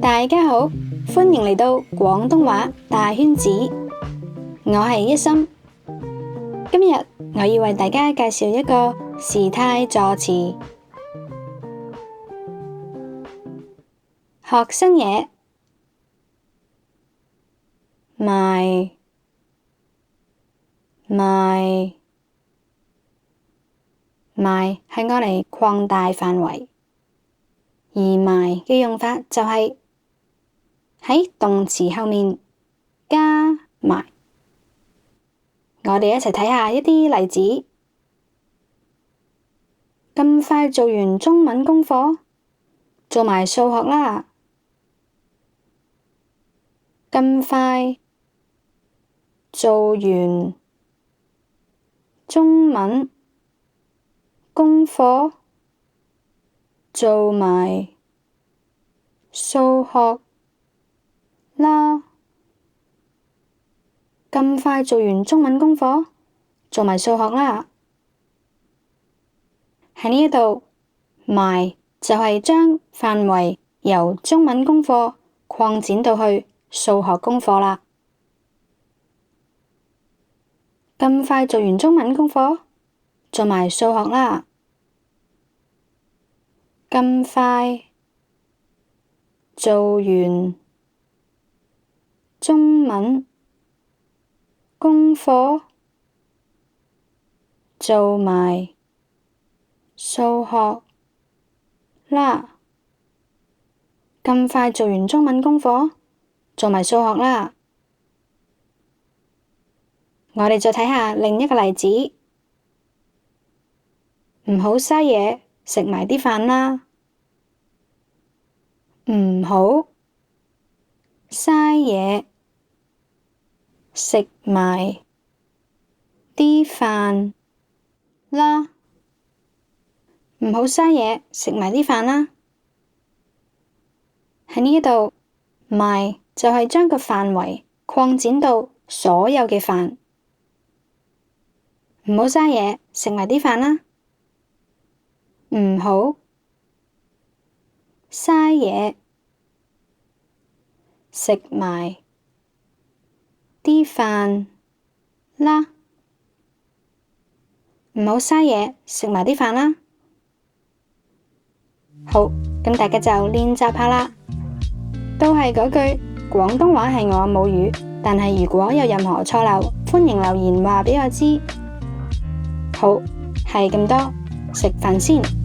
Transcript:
大家好，歡迎嚟到廣東話大圈子，我係一心。今日我要為大家介紹一個時態助詞，學新嘢，賣係愛嚟擴大範圍，而賣嘅用法就係喺動詞後面加埋。我哋一齊睇下一啲例子。咁快做完中文功課，做埋數學啦。咁快做完中文功課，做埋數學啦。咁快做完中文功課，做埋數學啦。喺呢一度，賣就係將範圍由中文功課擴展到去數學功課啦。咁快做完中文功課，做埋數學啦。咁快做完中文功課，做埋數學啦。咁快做完中文功課，做埋數學啦。我哋再睇下另一個例子，唔好嘥嘢，食埋啲飯啦。唔好嘥嘢，食埋啲飯啦。唔好嘥嘢，食埋啲飯啦。喺呢一度，賣就係將個範圍擴展到所有嘅飯。唔好嘥嘢，食埋啲飯啦。唔好嘥嘢，食埋啲飯啦。唔好嘥嘢，食埋啲飯啦。好，咁大家就練習下啦。都係嗰句，廣東話係我母語，但係如果有任何錯漏，歡迎留言話畀我知。好，係咁多，食飯先。